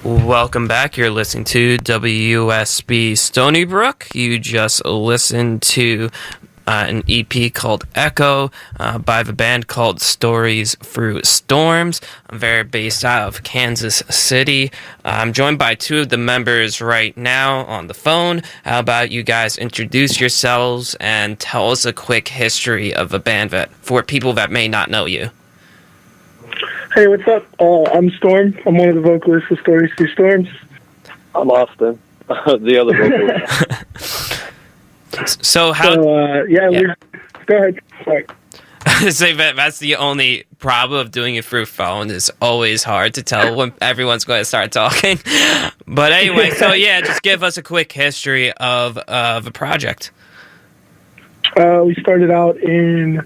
Welcome back. You're listening to WSB Stony Brook. You just listened to an EP called Echo by the band called Stories Through Storms. They're based out of Kansas City. I'm joined by two of the members right now on the phone. How about you guys introduce yourselves and tell us a quick history of the band for people that may not know you? Hey, what's up? I'm Storm. I'm one of the vocalists of Stories Through Storms. I'm Austin, the other vocalist. So how? Go ahead. Sorry. Say that's the only problem of doing it through phone. It's always hard to tell when everyone's going to start talking. But anyway, so just give us a quick history of the project. We started out in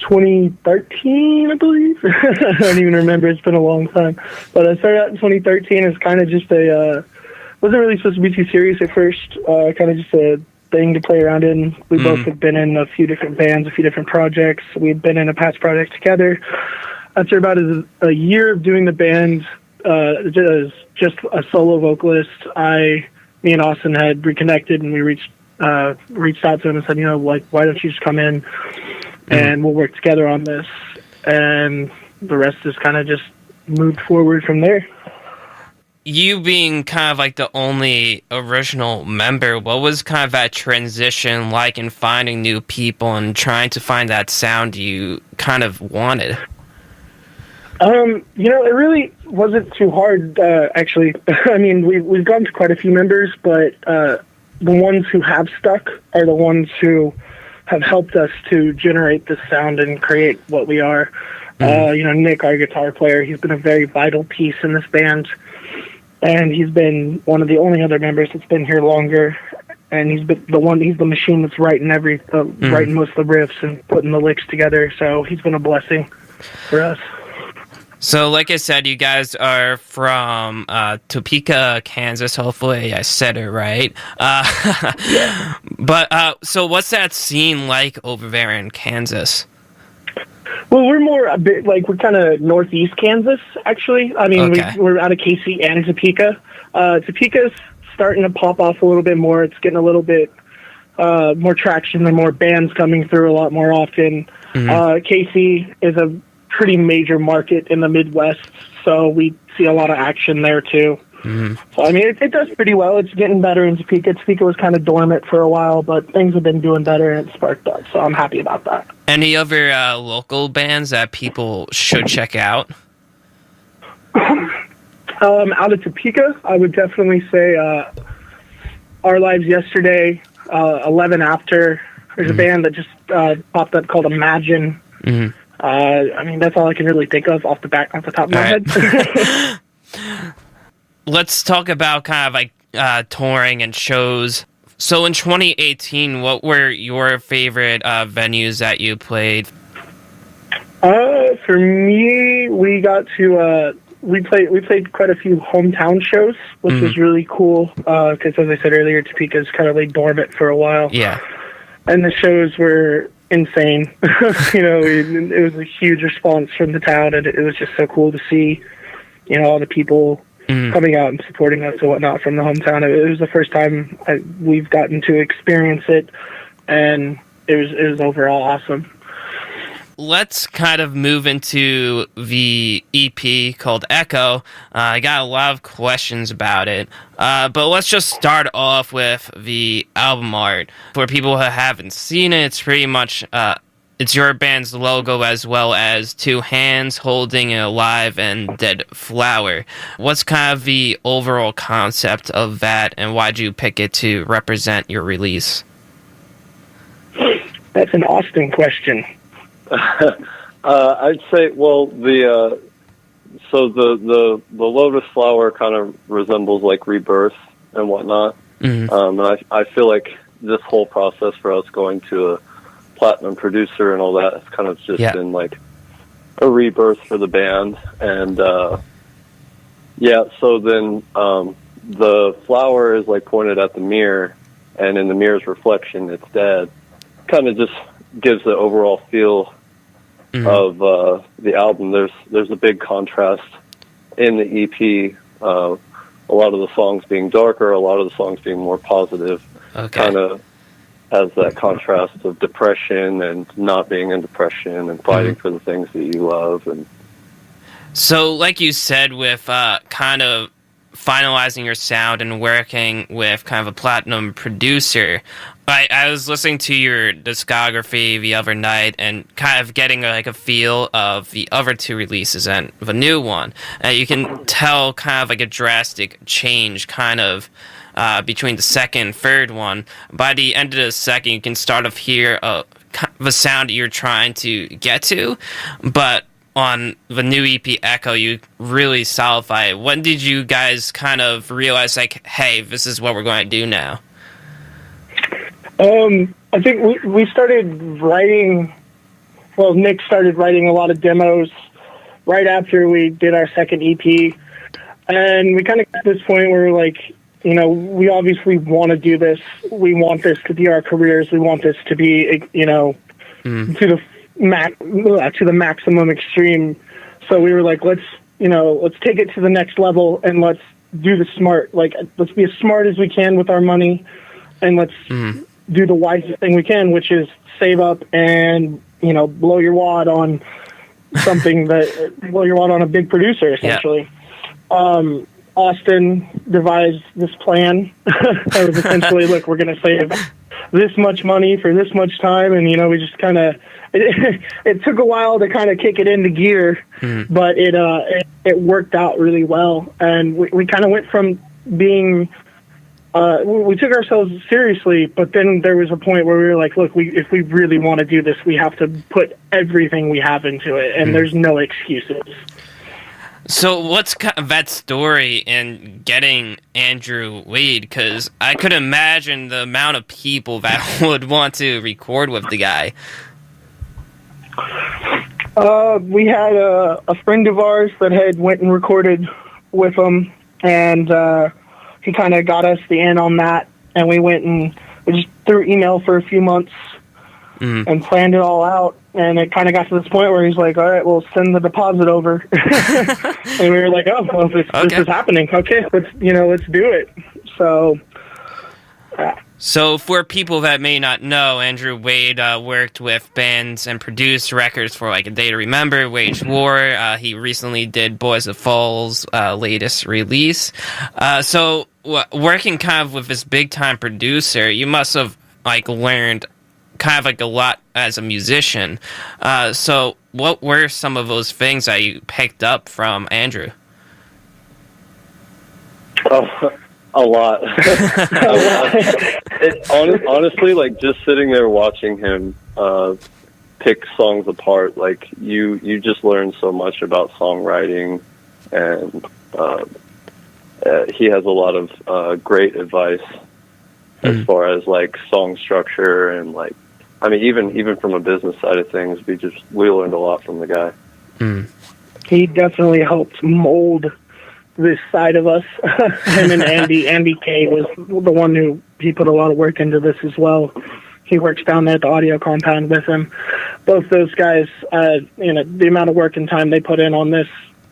2013, I believe. I don't even remember. It's been a long time. But I started out in 2013 as kind of just wasn't really supposed to be too serious at first. Kind of just a thing to play around in. We both had been in a few different bands, a few different projects. We'd been in a past project together. After about a year of doing the band, just a solo vocalist, me and Austin had reconnected, and we reached out to him and said, why don't you just come in and we'll work together on this, and the rest is kind of just moved forward from there. You being kind of like the only original member, what was kind of that transition like in finding new people and trying to find that sound you kind of wanted? It really wasn't too hard, actually. I mean, we've gone to quite a few members, but the ones who have stuck are the ones who have helped us to generate this sound and create what we are. Nick, our guitar player, he's been a very vital piece in this band, and he's been one of the only other members that's been here longer, and he's the machine that's writing writing most of the riffs and putting the licks together, so he's been a blessing for us. So, like I said, you guys are from Topeka, Kansas. Hopefully, I said it right. But so, what's that scene like over there in Kansas? Well, we're we're kind of northeast Kansas, actually. I mean, we're out of KC and Topeka. Topeka's starting to pop off a little bit more. It's getting a little bit more traction and more bands coming through a lot more often. KC is a pretty major market in the Midwest, so we see a lot of action there too. So I mean, it does pretty well. It's getting better in Topeka. Topeka was kind of dormant for a while, but things have been doing better, and it sparked up, so I'm happy about that. Any other local bands that people should check out? Out of Topeka, I would definitely say Our Lives Yesterday, 11 After. There's a band that just popped up called Imagine. I mean, that's all I can really think of off the top of my head. Let's talk about kind of like touring and shows. So in 2018, what were your favorite venues that you played? For me, we got to we played quite a few hometown shows, which was really cool because, as I said earlier, Topeka's kind of laid dormant for a while. Yeah, and the shows were insane. It was a huge response from the town, and it was just so cool to see, all the people coming out and supporting us and whatnot from the hometown. It was the first time we've gotten to experience it, and it was overall awesome. Let's kind of move into the EP called Echo. I got a lot of questions about it, but let's just start off with the album art. For people who haven't seen it, it's pretty much it's your band's logo as well as two hands holding an alive and dead flower. What's kind of the overall concept of that, and why'd you pick it to represent your release? That's an Austin question. I'd say, well, the lotus flower kind of resembles like rebirth and whatnot. And I feel like this whole process for us going to a platinum producer and all that has kind of just been like a rebirth for the band. And so then the flower is like pointed at the mirror, and in the mirror's reflection, it's dead. Kind of just gives the overall feel of the album. There's a big contrast in the EP a lot of the songs being darker, a lot of the songs being more positive. Okay. Kind of has that contrast of depression and not being in depression and fighting for the things that you love. And so, like you said, with kind of finalizing your sound and working with kind of a platinum producer, I was listening to your discography the other night and kind of getting like a feel of the other two releases and the new one. You can tell kind of like a drastic change kind of between the second and third one. By the end of the second, you can start to hear the sound you're trying to get to, but on the new EP Echo, you really solidify it. When did you guys kind of realize, like, hey, this is what we're going to do now? I think we started writing, well, Nick started writing a lot of demos right after we did our second EP. And we kind of got to this point where we're like, you know, we obviously want to do this. We want this to be our careers. We want this to be, you know, to the maximum extreme. So we were like, let's take it to the next level and let's do the smart, like, let's be as smart as we can with our money and let's do the wisest thing we can, which is save up and, you know, blow your wad on something blow your wad on a big producer, essentially. Yeah. Austin devised this plan. That was essentially, look, we're going to save this much money for this much time. And, you know, we just kind of, it took a while to kind of kick it into gear, but it worked out really well. And we kind of went from being, we took ourselves seriously, but then there was a point where we were like, look, if we really want to do this, we have to put everything we have into it, and there's no excuses. So what's that story in getting Andrew Wade? Because I could imagine the amount of people that would want to record with the guy. We had a friend of ours that had went and recorded with him, and he kind of got us the in on that, and we went and we just threw email for a few months and planned it all out. And it kind of got to this point where he's like, all right, we'll send the deposit over. And we were like, oh, well, this is happening. Okay, let's do it. So, So for people that may not know, Andrew Wade worked with bands and produced records for like A Day to Remember, Wage War. He recently did Boys of Falls' latest release. So working kind of with this big time producer, you must have like learned kind of like a lot as a musician. So what were some of those things that you picked up from Andrew? Oh, a lot. Honestly, like just sitting there watching him pick songs apart, like you just learn so much about songwriting, and he has a lot of great advice as far as like song structure and like, I mean, even from a business side of things, we learned a lot from the guy. He definitely helped mold this side of us. Him and Andy K was the one who he put a lot of work into this as well. He works down there at the audio compound with him. Both those guys, the amount of work and time they put in on this,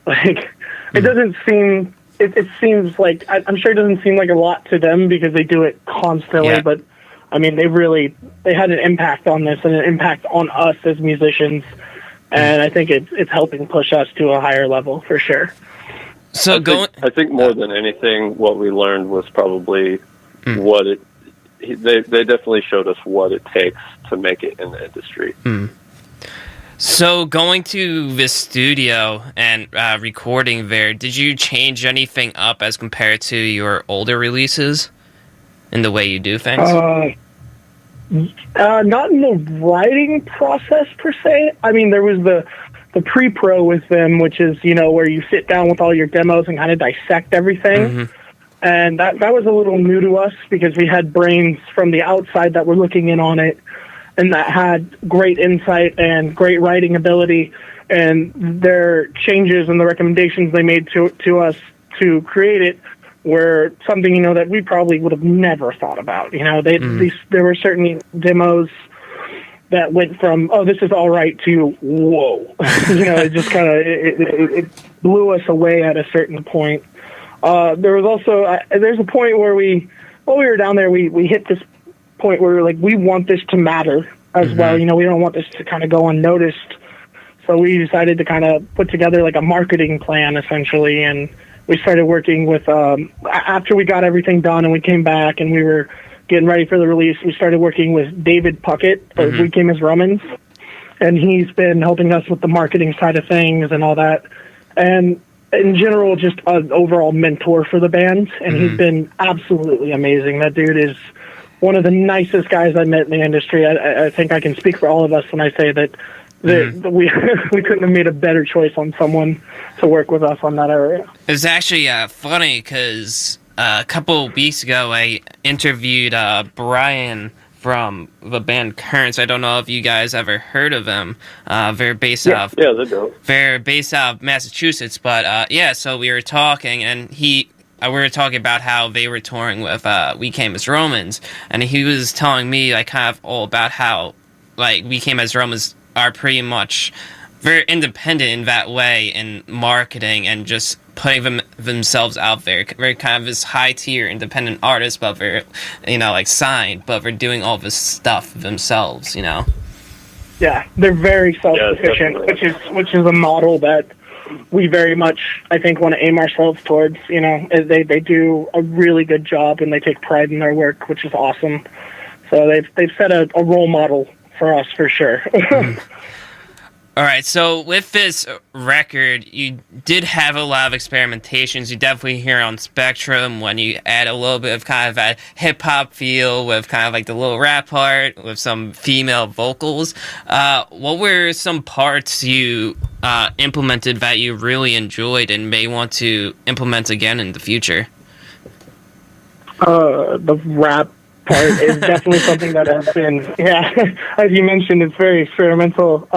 like, it doesn't seem. It seems like, I'm sure it doesn't seem like a lot to them because they do it constantly, but I mean, they had an impact on this and an impact on us as musicians, and I think it's helping push us to a higher level for sure. So I think more than anything, what we learned was probably they definitely showed us what it takes to make it in the industry. So going to the studio and recording there, did you change anything up as compared to your older releases in the way you do things? Not in the writing process per se. I mean, there was the pre-pro with them, which is, you know, where you sit down with all your demos and kind of dissect everything. And that was a little new to us because we had brains from the outside that were looking in on it and that had great insight and great writing ability, and their changes and the recommendations they made to us to create it were something, you know, that we probably would have never thought about. You know, there were certain demos that went from, oh, this is all right, to whoa. You know, it just kind of it blew us away at a certain point. There was also there's a point where while we were down there, we hit this point where we were like, we want this to matter as well. You know, we don't want this to kind of go unnoticed. So we decided to kind of put together like a marketing plan essentially, and we started working with after we got everything done and we came back and we were getting ready for the release. We started working with David Puckett, or We Came as Romans, and he's been helping us with the marketing side of things and all that. And in general, just an overall mentor for the band, and he's been absolutely amazing. That dude is one of the nicest guys I met in the industry. I think I can speak for all of us when I say that we we couldn't have made a better choice on someone to work with us on that area. It's actually funny because a couple of weeks ago I interviewed Brian from the band Currents. I don't know if you guys ever heard of him. They're based out of Massachusetts, but so we were talking, and we were talking about how they were touring with We Came as Romans, and he was telling me like kind of all about how like We Came as Romans are pretty much very independent in that way in marketing and just putting themselves out there. They're kind of this high-tier independent artist, but they're, like signed, but they're doing all this stuff themselves, Yeah, they're very self-sufficient, which is a model that we very much, I think, want to aim ourselves towards. They do a really good job and they take pride in their work, which is awesome. So they've set a role model for us for sure. All right, so with this record, you did have a lot of experimentations. You definitely hear on Spectrum when you add a little bit of kind of that hip-hop feel with kind of like the little rap part with some female vocals. What were some parts you implemented that you really enjoyed and may want to implement again in the future? The rap part is definitely something that has been, as you mentioned, it's very experimental.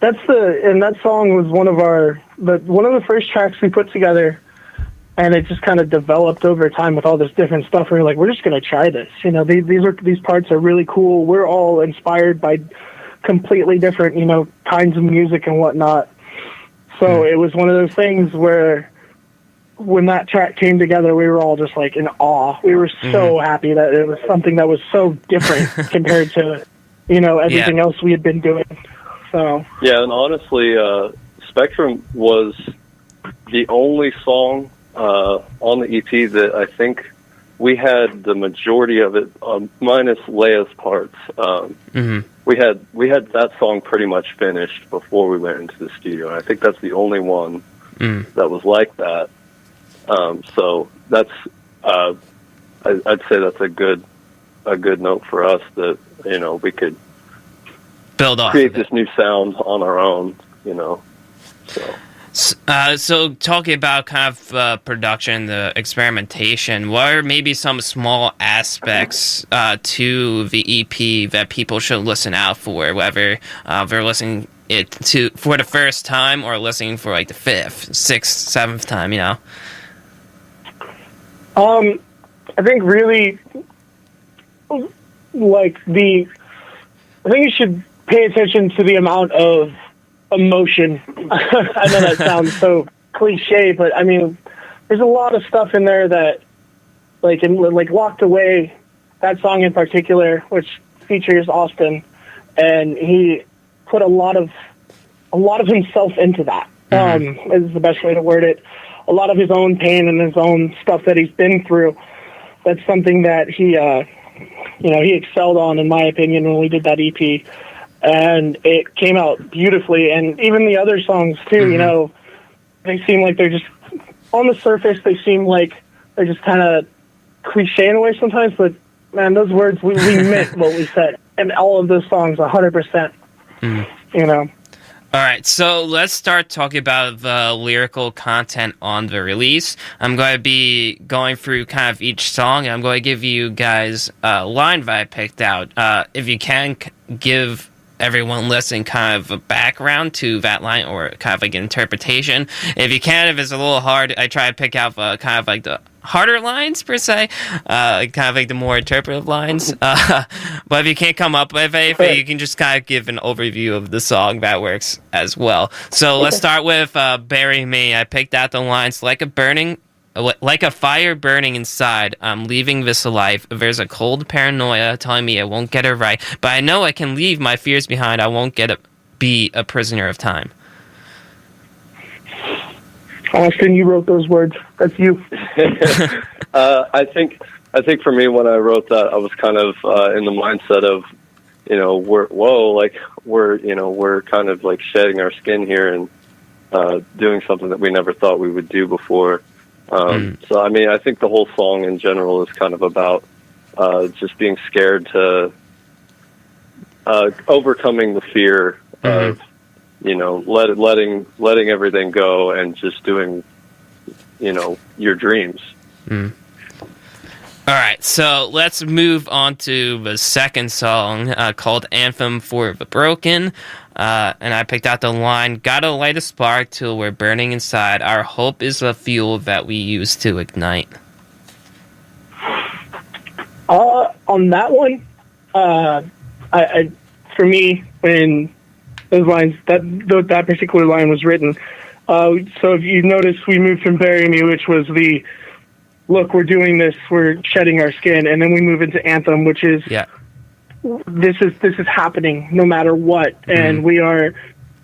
That song was one of the first tracks we put together, and it just kind of developed over time with all this different stuff. We were like, we're just going to try this. These parts are really cool. We're all inspired by completely different, kinds of music and whatnot. So it was one of those things where when that track came together, we were all just like in awe. We were so happy that it was something that was so different compared to, everything else we had been doing. So yeah, and honestly, Spectrum was the only song on the EP that I think we had the majority of it, minus Leia's parts. We had that song pretty much finished before we went into the studio, and I think that's the only one that was like that. So that's I'd say that's a good note for us that we could build off create this new sound on our own, So talking about kind of production, the experimentation, what are maybe some small aspects to the EP that people should listen out for, whether they're listening it to for the first time or listening for like the 5th, 6th, 7th time, I think really, I think you should pay attention to the amount of emotion. I know that sounds so cliche, but I mean, there's a lot of stuff in there that, like Locked Away, that song in particular, which features Austin, and he put a lot of himself into that. Is the best way to word it. A lot of his own pain and his own stuff that he's been through. That's something that he excelled on, in my opinion, when we did that EP. And it came out beautifully. And even the other songs, too, they seem like they're just, on the surface, they seem like they're just kind of cliche in a way sometimes. But, man, those words, we meant what we said. And all of those songs, 100%, All right, so let's start talking about the lyrical content on the release. I'm going to be going through kind of each song, and I'm going to give you guys a line that I picked out. If you can, give everyone listening kind of a background to that line or kind of like an interpretation. If you can, if it's a little hard, I try to pick out kind of like the harder lines per se, kind of like the more interpretive lines. But if you can't come up with anything, you can just kind of give an overview of the song. That works as well. So let's start with Bury Me. I picked out the lines, like a burning like a fire burning inside. I'm leaving this life. There's a cold paranoia telling me I won't get it right, but I know I can leave my fears behind. I won't be a prisoner of time. Austin, you wrote those words. That's you. I think for me, when I wrote that, I was kind of in the mindset of, we're kind of like shedding our skin here and doing something that we never thought we would do before. So, I mean, I think the whole song in general is kind of about just being scared to overcoming the fear of, letting everything go and just doing, your dreams. All right, so let's move on to the second song called Anthem for the Broken. And I picked out the line, "Gotta light a spark till we're burning inside. Our hope is the fuel that we use to ignite." On that one, I for me, when those lines, that particular line was written, so if you notice, we moved from "Bury Me," which was the, look, we're doing this, we're shedding our skin, and then we move into Anthem, which is, this is happening no matter what, and we are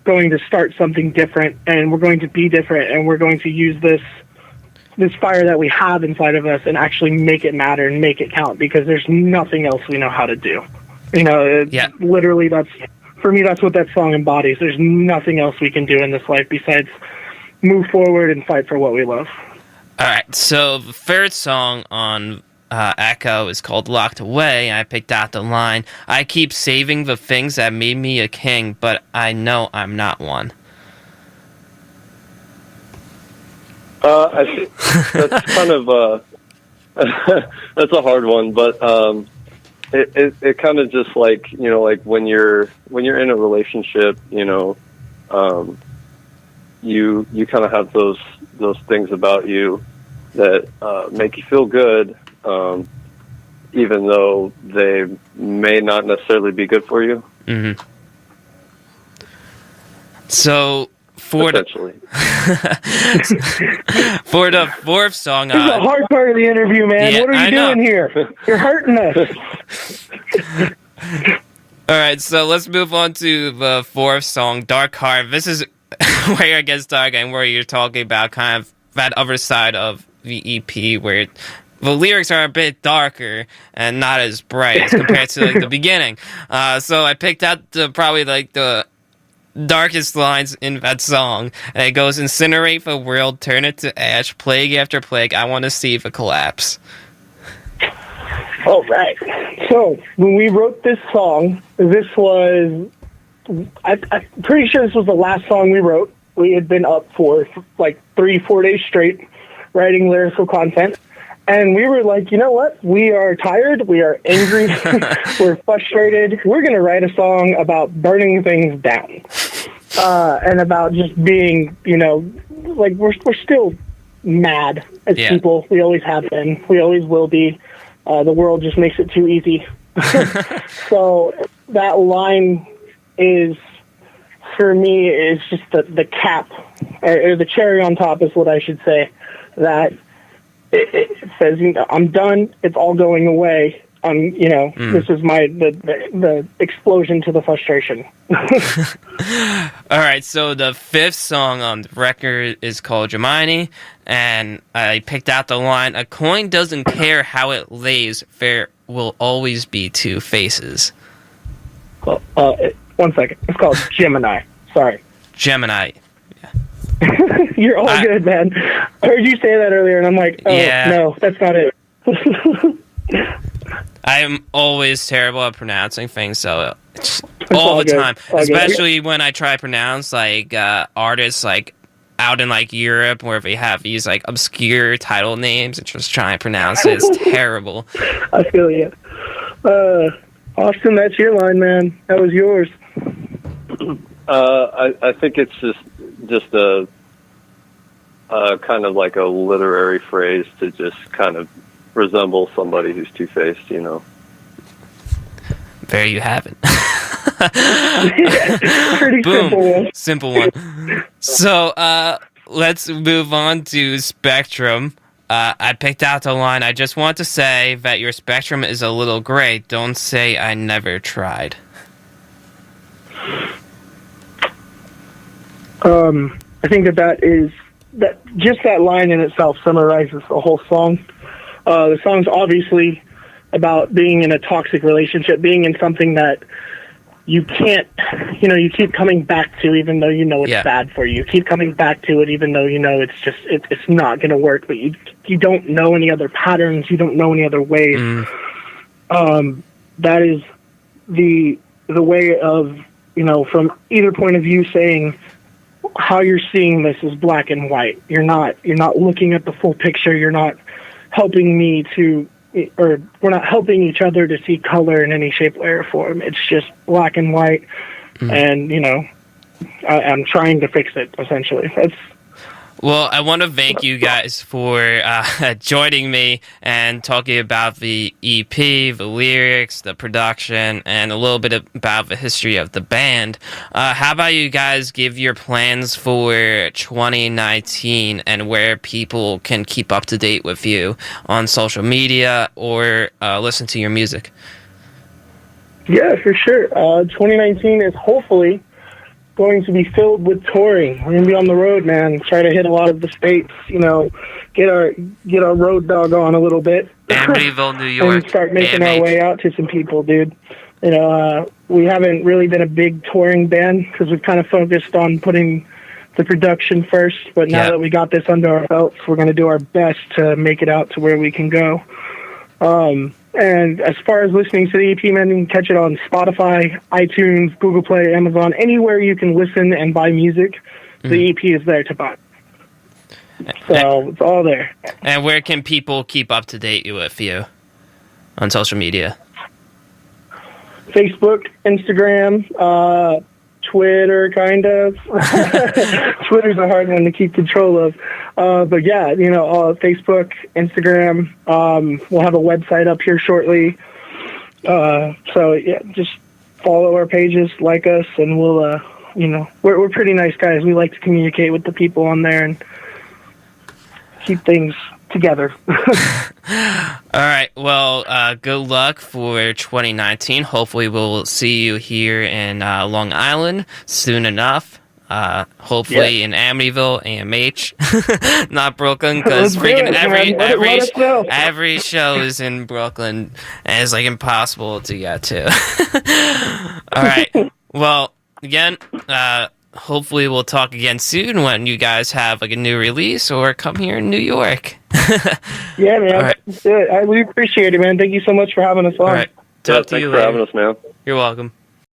going to start something different, and we're going to be different, and we're going to use this fire that we have inside of us and actually make it matter and make it count, because there's nothing else we know how to do. Literally, for me, that's what that song embodies. There's nothing else we can do in this life besides move forward and fight for what we love. All right, so the third song on Echo is called Locked Away. I picked out the line, "I keep saving the things that made me a king, but I know I'm not one." I think that's kind of that's a hard one, but it kind of just like, like when you're in a relationship, you kind of have those things about you that make you feel good, even though they may not necessarily be good for you. So for the fourth song, this is the hard part of the interview, man. Yeah, what are you doing here? You're hurting us. All right, so let's move on to the fourth song, Dark Heart. This is where it gets dark and where you're talking about kind of that other side of the EP, where the lyrics are a bit darker and not as bright as compared to like the beginning. So I picked out probably like the darkest lines in that song, and it goes, "Incinerate the world, turn it to ash, plague after plague, I want to see the collapse." All right. So when we wrote this song, this was, I'm pretty sure this was the last song we wrote. We had been up for like 3-4 days straight writing lyrical content. And we were like, you know what? We are tired. We are angry. We're frustrated. We're going to write a song about burning things down. And about just being, like we're still mad as people. We always have been. We always will be. The world just makes it too easy. So that line is, for me, is just the cap, or the cherry on top is what I should say, that it says, I'm done. It's all going away. This is the explosion to the frustration. All right, so the fifth song on the record is called Gemini, and I picked out the line, "A coin doesn't care how it lays, there will always be two faces." Well, 1 second. It's called Gemini. Sorry. Gemini. You're all good, man. I heard you say that earlier, and I'm like, no, that's not it. I am always terrible at pronouncing things, so it's all the time. Especially when I try to pronounce like artists like out in like Europe, where they have these like obscure title names and just try to pronounce it. It's terrible. I feel you. Austin, that's your line, man. That was yours. I think it's just a kind of like a literary phrase to just kind of resemble somebody who's two-faced, There you have it. Pretty Boom. Simple one. So let's move on to Spectrum. I picked out the line, I just want to say that your spectrum is a little gray. Don't say I never tried. I think that just that line in itself summarizes the whole song. The song's obviously about being in a toxic relationship, being in something that you can't, you keep coming back to, even though you know it's bad for you. You keep coming back to it, even though you know it's not going to work. But you don't know any other patterns. You don't know any other ways. That is the way of, from either point of view, saying how you're seeing this is black and white. You're not looking at the full picture. You're not helping me to, or we're not helping each other to see color in any shape, way, or form. It's just black and white, and I'm trying to fix it. Essentially, Well, I want to thank you guys for joining me and talking about the EP, the lyrics, the production, and a little bit about the history of the band. How about you guys give your plans for 2019 and where people can keep up to date with you on social media or listen to your music? Yeah, for sure. 2019 is hopefully going to be filled with touring. We're gonna be on the road, man. Try to hit a lot of the states. Get our road dog on a little bit. Amityville, New York, and start making our way out to some people, dude. We haven't really been a big touring band because we've kind of focused on putting the production first. But now that we got this under our belts, we're gonna do our best to make it out to where we can go. And as far as listening to the EP, man, you can catch it on Spotify, iTunes, Google Play, Amazon, anywhere you can listen and buy music. The EP is there to buy. So it's all there. And where can people keep up to date with you on social media? Facebook, Instagram, Twitter, kind of. Twitter's a hard one to keep control of. But yeah, Facebook, Instagram. We'll have a website up here shortly. So yeah, just follow our pages, like us, and we'll, we're pretty nice guys. We like to communicate with the people on there and keep things together. All right. Well, good luck for 2019. Hopefully we'll see you here in Long Island soon enough. Hopefully in Amityville, AMH, not Brooklyn, because freaking every show is in Brooklyn and it's like impossible to get to. All right. Well, again, hopefully we'll talk again soon when you guys have like a new release or come here in New York. Yeah, man. Right. We appreciate it, man. Thank you so much for having us on. All right. Thanks for having us, man. You're welcome.